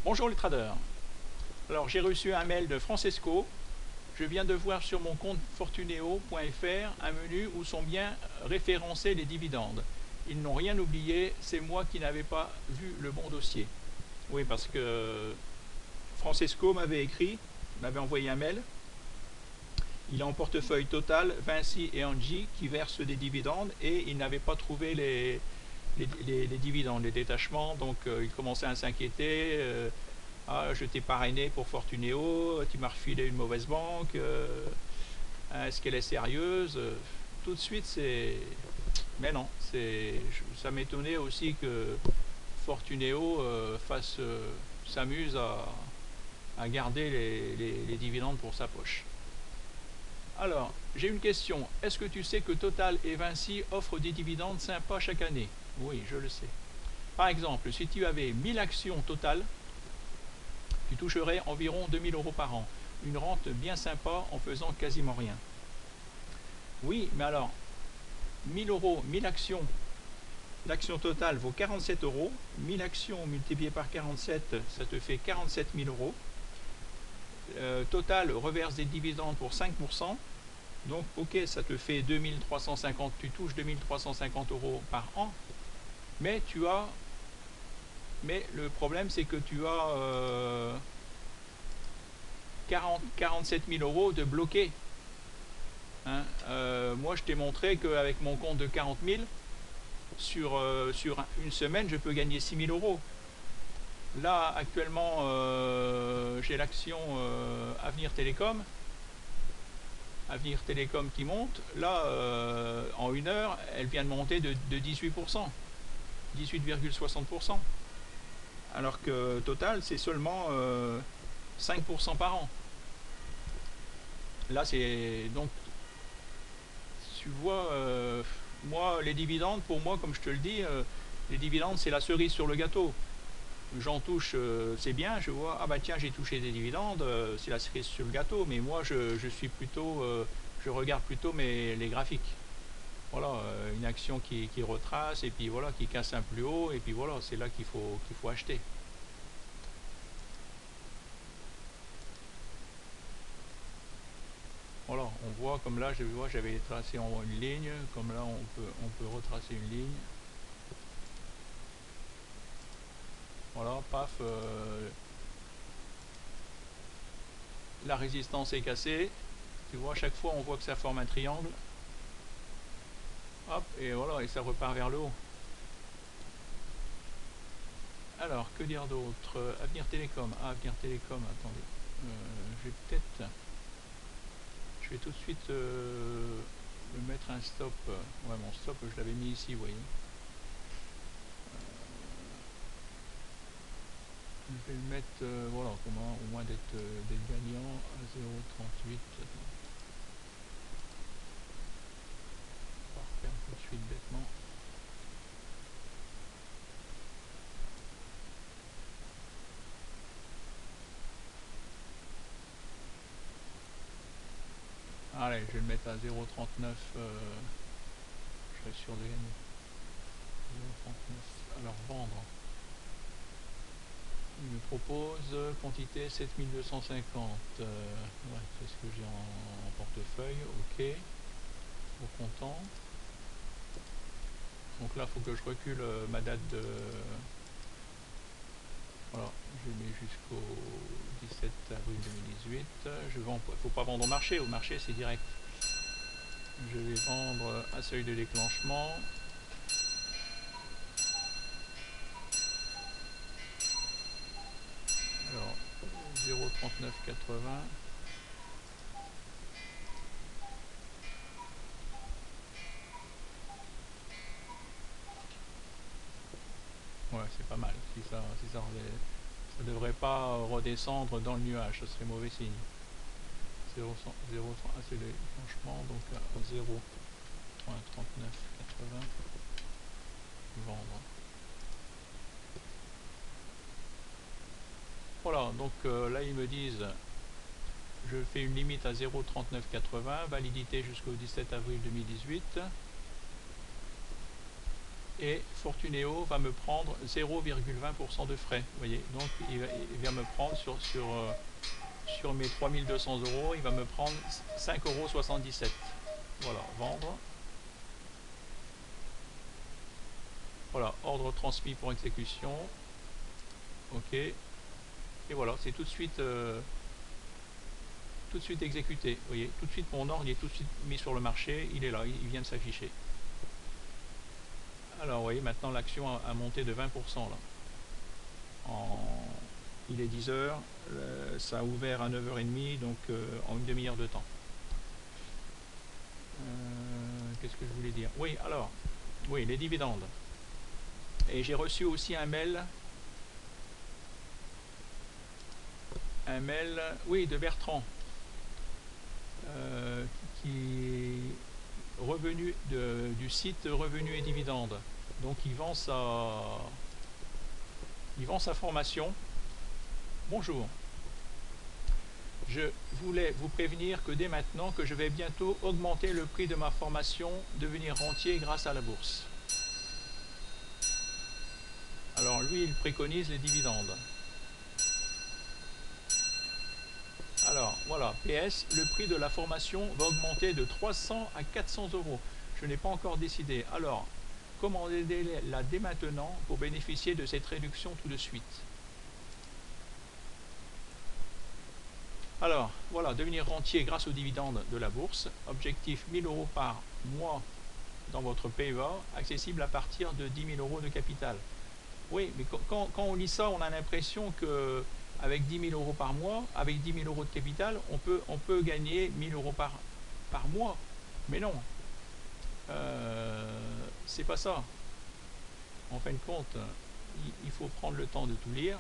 Bonjour les traders. Alors j'ai reçu un mail de Francesco. Je viens de voir sur mon compte fortuneo.fr un menu où sont bien référencés les dividendes. Ils n'ont rien oublié, c'est moi qui n'avais pas vu le bon dossier. Oui, parce que Francesco m'avait écrit, m'avait envoyé un mail. Il a en portefeuille Total, Vinci et Engie qui versent des dividendes et il n'avait pas trouvé les dividendes, les détachements. Donc il commençait à s'inquiéter. Ah, je t'ai parrainé pour Fortuneo, tu m'as refilé une mauvaise banque, est-ce qu'elle est sérieuse? Tout de suite, c'est. Mais non, ça m'étonnait aussi que Fortuneo s'amuse à garder les dividendes pour sa poche. Alors, j'ai une question. Est-ce que tu sais que Total et Vinci offrent des dividendes sympas chaque année? Oui, je le sais. Par exemple, si tu avais 1000 actions Total, tu toucherais environ 2000 euros par an. Une rente bien sympa en faisant quasiment rien. Oui, mais alors, 1000 euros, 1000 actions, l'action totale vaut 47 euros. 1000 actions multipliées par 47, ça te fait 47 000 euros. Total reverse des dividendes pour 5%. Donc, ok, ça te fait 2350, tu touches 2350 euros par an. Mais le problème, c'est que tu as 47 000 euros de bloqués. Hein. Moi, je t'ai montré qu'avec mon compte de 40 000, sur une semaine, je peux gagner 6 000 euros. Là, actuellement, j'ai l'action Avenir Télécom. Avenir Télécom qui monte. Là, en une heure, elle vient de monter de 18%. 18,60%. Alors que Total, c'est seulement 5% par an. Là, c'est donc tu vois, moi, les dividendes, pour moi, comme je te le dis, les dividendes, c'est la cerise sur le gâteau. J'en touche, c'est bien, je vois, ah bah tiens, j'ai touché des dividendes, c'est la cerise sur le gâteau, mais moi, je suis plutôt, je regarde plutôt les graphiques. Voilà, une action qui retrace, et puis voilà, qui casse un plus haut, et puis voilà, c'est là qu'il faut acheter. Voilà, on voit comme là, j'avais tracé en une ligne, comme là, on peut retracer une ligne. Voilà, paf, la résistance est cassée. Tu vois, à chaque fois, on voit que ça forme un triangle. Hop, et voilà, et ça repart vers le haut. Alors, que dire d'autre? Avenir Télécom. Ah, Avenir Télécom, attendez. Je vais tout de suite me mettre un stop. Ouais, mon stop, je l'avais mis ici, vous voyez. Je vais le mettre, voilà, comment, au moins d'être gagnant à 0,38. On va refaire tout de suite bêtement. Allez, je vais le mettre à 0,39. Je serai sûr de gagner. 0,39. Alors, vendre. Il me propose quantité 7250. Ouais, c'est ce que j'ai en portefeuille. Ok. Au comptant. Donc là, il faut que je recule ma date de. Voilà, je mets jusqu'au 17 avril 2018. Je vends. Il ne faut pas vendre au marché. Au marché, c'est direct. Je vais vendre à seuil de déclenchement. Alors, 0,3980. Ouais, c'est pas mal. Si ça devrait pas redescendre dans le nuage, ce serait mauvais signe. 0, c'est le déclenchement, donc à 0,3980. Vendre. Voilà, donc là ils me disent, je fais une limite à 0,3980, validité jusqu'au 17 avril 2018. et Fortuneo va me prendre 0,20% de frais. Vous voyez, donc il va me prendre sur mes 3200 euros, il va me prendre 5,77 €. Voilà, vendre. Voilà, ordre transmis pour exécution. Ok. Et voilà, c'est tout de suite exécuté. Vous voyez, tout de suite mon ordre il est tout de suite mis sur le marché, il est là, il vient de s'afficher. Alors vous voyez, maintenant l'action a monté de 20% là. Il est 10 heures, ça a ouvert à 9h30, donc en une demi-heure de temps. Qu'est-ce que je voulais dire? Oui, alors, oui, les dividendes. Et j'ai reçu aussi un mail, oui, de Bertrand, qui est revenu du site Revenus et Dividendes. Donc il vend sa formation. Bonjour. Je voulais vous prévenir que dès maintenant que je vais bientôt augmenter le prix de ma formation, devenir rentier grâce à la bourse. Alors lui, il préconise les dividendes. Alors voilà, PS, le prix de la formation va augmenter de 300 à 400 euros. Je n'ai pas encore décidé. Alors, commandez-la dès maintenant pour bénéficier de cette réduction tout de suite. Alors, voilà, devenir rentier grâce aux dividendes de la bourse. Objectif 1000 euros par mois dans votre PEA, accessible à partir de 10 000 euros de capital. Oui, mais quand on lit ça, on a l'impression que avec 10 000 euros par mois, avec 10 000 euros de capital, on peut gagner 1000 euros par mois. Mais non, c'est pas ça. En fin de compte, il faut prendre le temps de tout lire.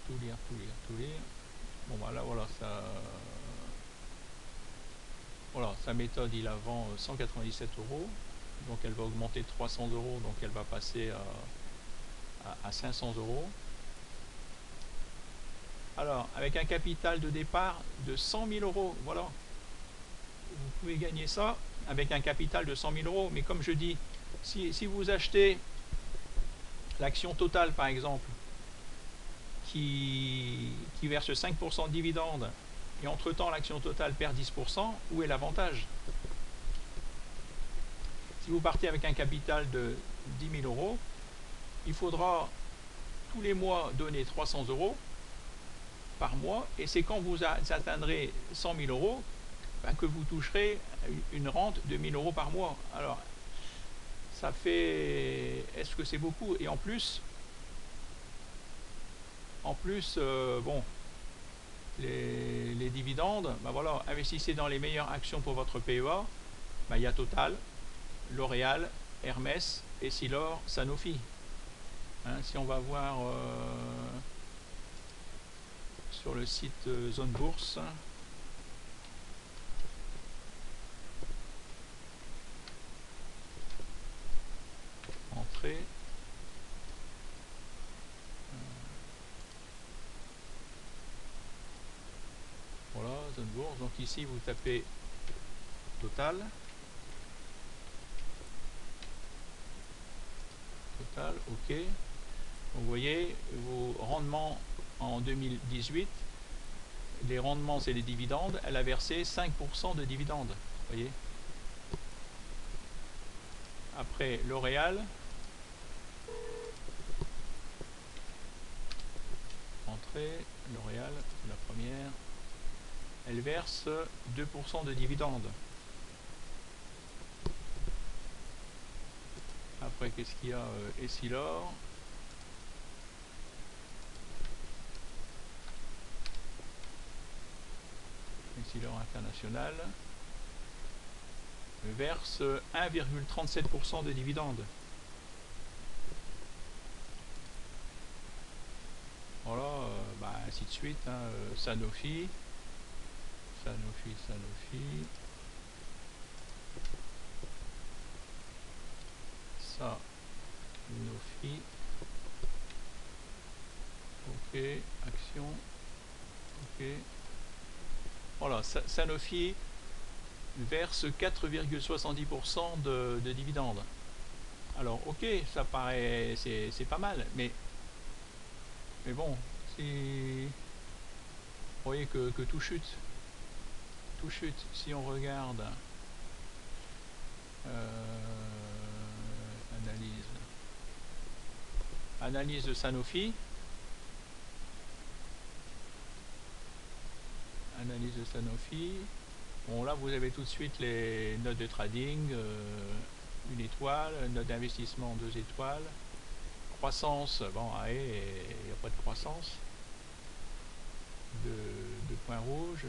Tout lire. Bon, bah là, voilà, voilà, sa méthode, il la vend 197 euros. Donc elle va augmenter de 300 euros, donc elle va passer à 500 euros. Alors, avec un capital de départ de 100 000 euros, voilà, vous pouvez gagner ça avec un capital de 100 000 euros. Mais comme je dis, si vous achetez l'action Total, par exemple, qui verse 5% de dividendes, et entre-temps l'action Total perd 10%, où est l'avantage? Si vous partez avec un capital de 10 000 euros, il faudra tous les mois donner 300 euros par mois, et c'est quand vous atteindrez 100 000 euros que vous toucherez une rente de 1000 euros par mois. Alors, ça fait... Est-ce que c'est beaucoup? Et en plus, bon, les dividendes, ben voilà, investissez dans les meilleures actions pour votre PEA. Ben, il y a Total, L'Oréal, Hermès, Essilor, Sanofi. Hein, si on va voir sur le site Zone Bourse, entrée, voilà, Zone Bourse. Donc ici vous tapez Total, ok. Donc vous voyez vos rendements en 2018, les rendements c'est les dividendes, elle a versé 5% de dividendes, vous voyez. Après L'Oréal, entrée, L'Oréal, c'est la première, elle verse 2% de dividendes. Après, qu'est-ce qu'il y a? Essilor. Essilor International verse 1,37% de dividendes. Voilà, bah, ainsi de suite. Hein, Sanofi. Sanofi. Ok, action. Ok. Voilà, Sanofi verse 4,70% de dividendes. Alors ok, ça paraît, c'est pas mal, mais bon, si vous voyez que tout chute, tout chute. Si on regarde analyse de Sanofi, analyse de Sanofi. Bon, là vous avez tout de suite les notes de trading, 1 étoile, note d'investissement 2 étoiles, croissance, bon, il n'y a pas de croissance, de points rouges,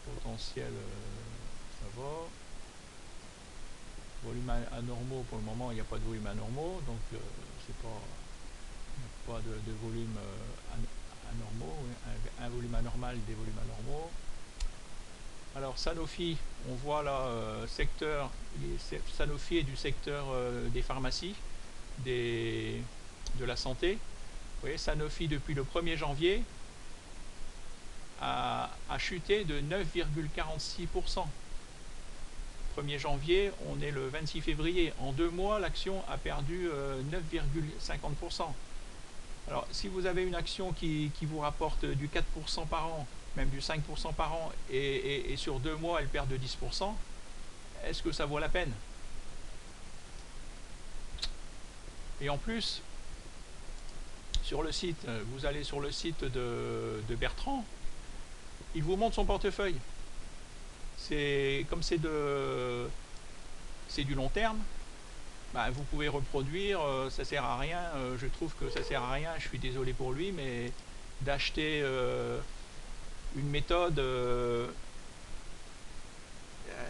potentiel, ça va. Volume anormaux, pour le moment il n'y a pas de volume anormaux, donc c'est pas de volume anormaux, un volume anormal, des volumes anormaux. Alors Sanofi, on voit là secteur, Sanofi est du secteur des pharmacies, de la santé. Vous voyez, Sanofi depuis le 1er janvier a chuté de 9,46%. 1er janvier, on est le 26 février. En 2 mois, l'action a perdu 9,50%. Alors, si vous avez une action qui vous rapporte du 4% par an, même du 5% par an, et sur 2 mois, elle perd de 10%, est-ce que ça vaut la peine? Et en plus, sur le site, vous allez sur le site de Bertrand, il vous montre son portefeuille. Comme c'est du long terme, bah, vous pouvez reproduire, ça sert à rien, je trouve que ça sert à rien, je suis désolé pour lui, mais d'acheter une méthode,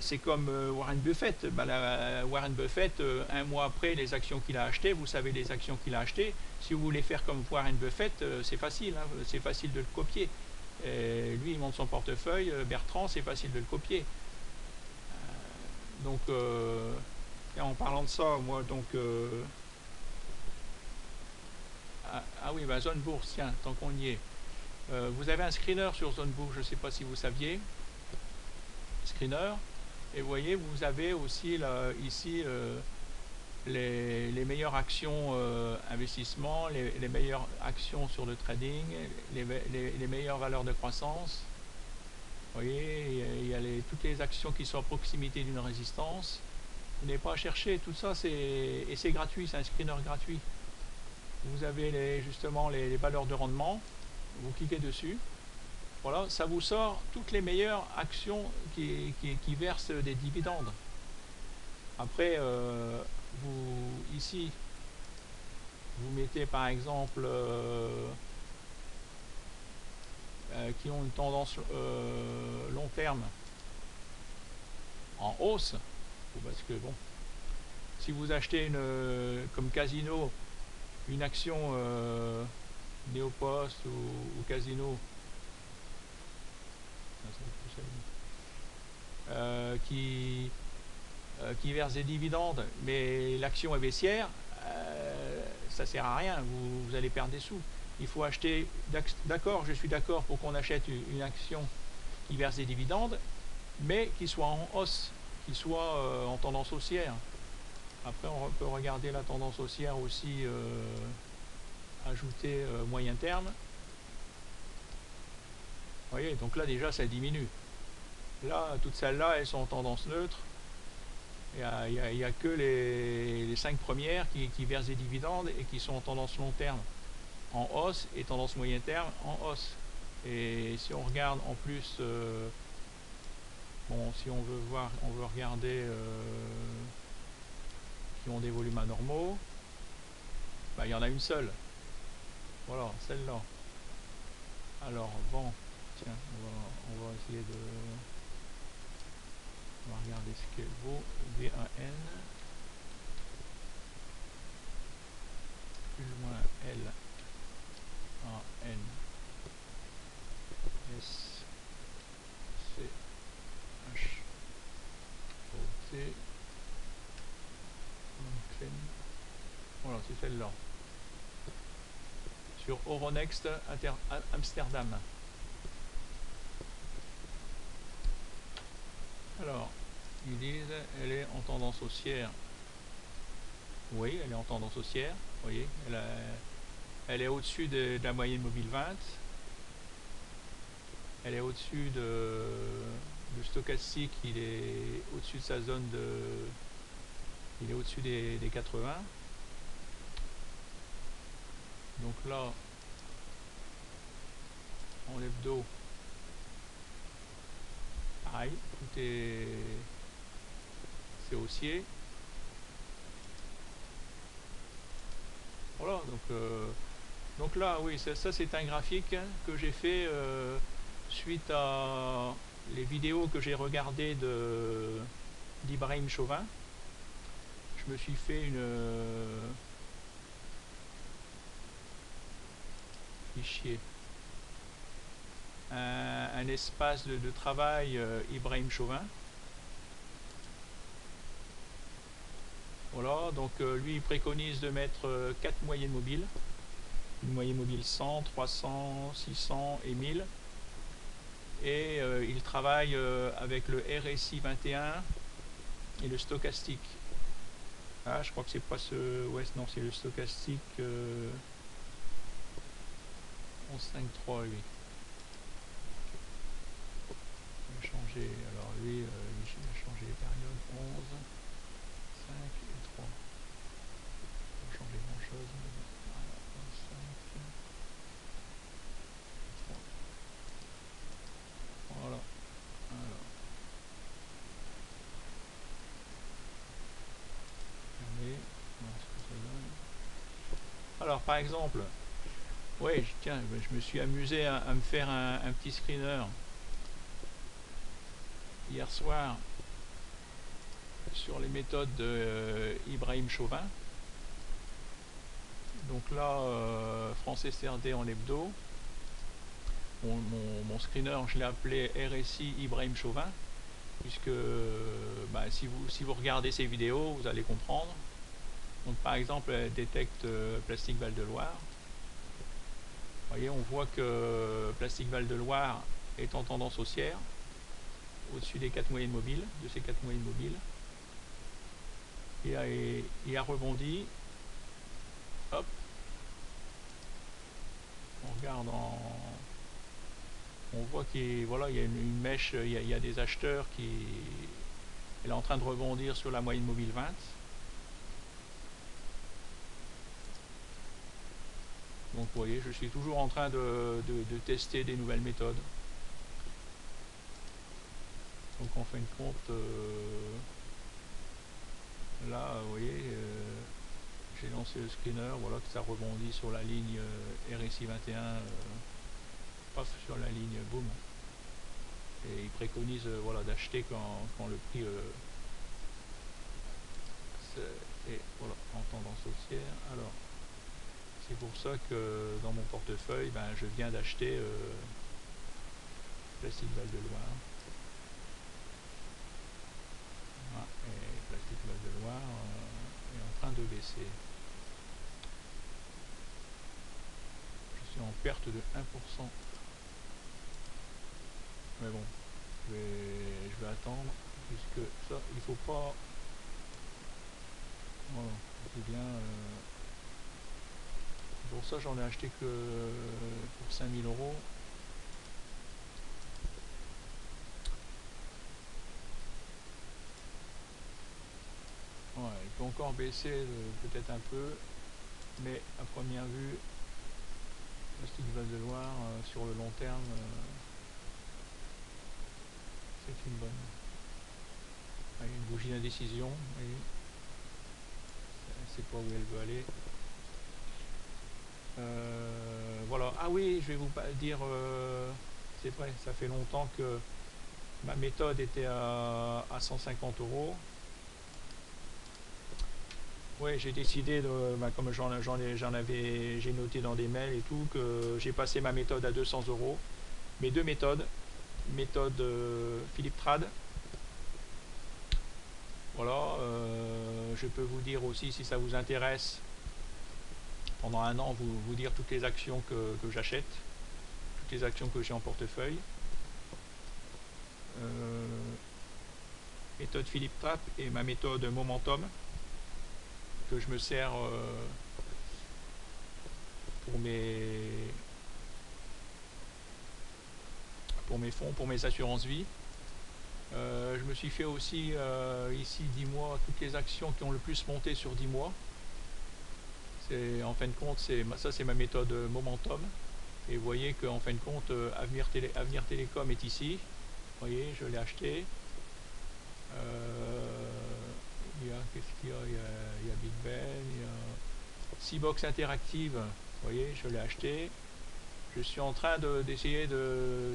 c'est comme Warren Buffett. Bah, Warren Buffett, 1 mois après les actions qu'il a achetées, vous savez les actions qu'il a achetées, si vous voulez faire comme Warren Buffett, c'est facile, hein, c'est facile de le copier. Et lui il monte son portefeuille, Bertrand, c'est facile de le copier. Donc en parlant de ça, moi donc oui, bah, Zone Bourse, tiens, tant qu'on y est, vous avez un screener sur Zone Bourse, je ne sais pas si vous saviez, screener, et vous voyez, vous avez aussi là, ici les meilleures actions investissement, les meilleures actions sur le trading, les meilleures valeurs de croissance. Vous voyez, il y a toutes les actions qui sont à proximité d'une résistance. Vous n'avez pas à chercher, tout ça, et c'est gratuit, c'est un screener gratuit. Vous avez justement les valeurs de rendement, vous cliquez dessus. Voilà, ça vous sort toutes les meilleures actions qui versent des dividendes. Après, ici, vous mettez par exemple qui ont une tendance long terme en hausse, parce que bon, si vous achetez comme Casino une action Néopost ou Casino qui verse des dividendes, mais l'action est baissière, ça sert à rien, vous allez perdre des sous. Il faut acheter, d'accord, je suis d'accord pour qu'on achète une action qui verse des dividendes, mais qui soit en hausse, qui soit en tendance haussière. Après, on peut regarder la tendance haussière aussi, ajouter moyen terme. Vous voyez, donc là déjà ça diminue. Là, toutes celles-là, elles sont en tendance neutre. Il n'y a que les 5 premières qui versent des dividendes et qui sont en tendance long terme en hausse et tendance moyen terme en hausse. Et si on regarde en plus, bon, si on veut voir, on veut regarder qui ont des volumes anormaux, bah, il y en a une seule. Voilà, celle-là. Alors, bon, tiens, on va essayer de... On va regarder ce qu'elle vaut. V1N. Plus loin L. A, N. S. C. H. O. T. Voilà, c'est celle-là. Sur Euronext Amsterdam. Alors, ils disent, elle est en tendance haussière. Oui, elle est en tendance haussière. Vous voyez, elle est au-dessus de la moyenne mobile 20. Elle est au-dessus de stochastique, il est au-dessus de sa zone de... Il est au-dessus des 80. Donc là, en hebdo, pareil, tout est... c'est haussier. Voilà, donc là, oui, ça c'est un graphique que j'ai fait suite à les vidéos que j'ai regardées d'Ibrahim Chauvin. Je me suis fait une fichier, un espace de travail Ibrahim Chauvin. Voilà, donc lui il préconise de mettre 4 moyennes mobiles. Une moyenne mobile 100, 300, 600 et 1000. Et il travaille avec le RSI 21 et le stochastique. Ah, je crois que c'est pas ce... Ouais, non, c'est le stochastique 11.5.3, lui. Il a changé, alors lui, il a changé les périodes 11, 5 et 3. Pas changer grand chose. Voilà, 5 et 3. Voilà. Alors. Regardez. Voilà ce que ça donne. Alors, par exemple, ouais, tiens, je me suis amusé à me faire un petit screener hier soir sur les méthodes de Ibrahim Chauvin. Donc là, France SRD en hebdo. Mon screener, je l'ai appelé RSI Ibrahim Chauvin, puisque bah, si vous regardez ces vidéos, vous allez comprendre. Donc par exemple, elle détecte Plastique Val de Loire. Vous voyez, on voit que Plastique Val de Loire est en tendance haussière, au-dessus des 4 moyennes mobiles, de ces 4 moyennes mobiles. Et il a rebondi. Hop. On regarde on voit qu'il voilà, il y a une mèche, il y a des acheteurs qui... Elle est en train de rebondir sur la moyenne mobile 20. Donc vous voyez, je suis toujours en train de tester des nouvelles méthodes. Donc en fin de compte, là, vous voyez, j'ai lancé le screener, voilà que ça rebondit sur la ligne RSI 21, paf, sur la ligne, boum. Et il préconise voilà, d'acheter quand le prix est voilà, en tendance haussière. Alors, c'est pour ça que dans mon portefeuille, ben, je viens d'acheter Plastique Val de Loire. Voilà, et Plastique Val de Loire est en train de baisser. Je suis en perte de 1%. Mais bon, je vais attendre, puisque ça, il faut pas... Voilà, c'est bien... pour ça, j'en ai acheté que pour 5000 €. Ouais, il peut encore baisser peut-être un peu, mais à première vue, Plastique Val de Loire, sur le long terme, c'est une bonne. Allez, une bougie d'indécision, elle ne sait pas où elle veut aller. Voilà, ah oui, je vais vous dire, c'est vrai, ça fait longtemps que ma méthode était à 150 €. Ouais, j'ai décidé de, bah, comme j'ai noté dans des mails et tout, que j'ai passé ma méthode à 200 €. Mes deux méthodes, méthode Philippe Trade. Voilà, je peux vous dire aussi, si ça vous intéresse, pendant un an, vous dire toutes les actions que j'achète, toutes les actions que j'ai en portefeuille. méthode Philippe Trapp et ma méthode Momentum, que je me sers pour mes fonds, pour mes assurances vie. Je me suis fait aussi ici 10 mois, toutes les actions qui ont le plus monté sur 10 mois. En fin de compte, ça c'est ma méthode Momentum. Et vous voyez qu'en fin de compte, Avenir Télécom est ici. Vous voyez, je l'ai acheté. Qu'est-ce qu'il y a, il y a Big Ben, il y a Seabox Interactive. Vous voyez, je l'ai acheté. Je suis en train d'essayer de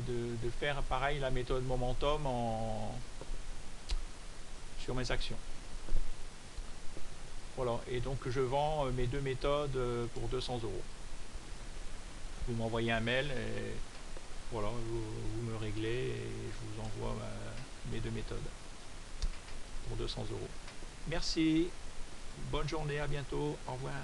faire pareil la méthode Momentum sur mes actions. Voilà, et donc je vends mes deux méthodes pour 200 €. Vous m'envoyez un mail et voilà, vous me réglez et je vous envoie mes deux méthodes pour 200 €. Merci, bonne journée, à bientôt, au revoir.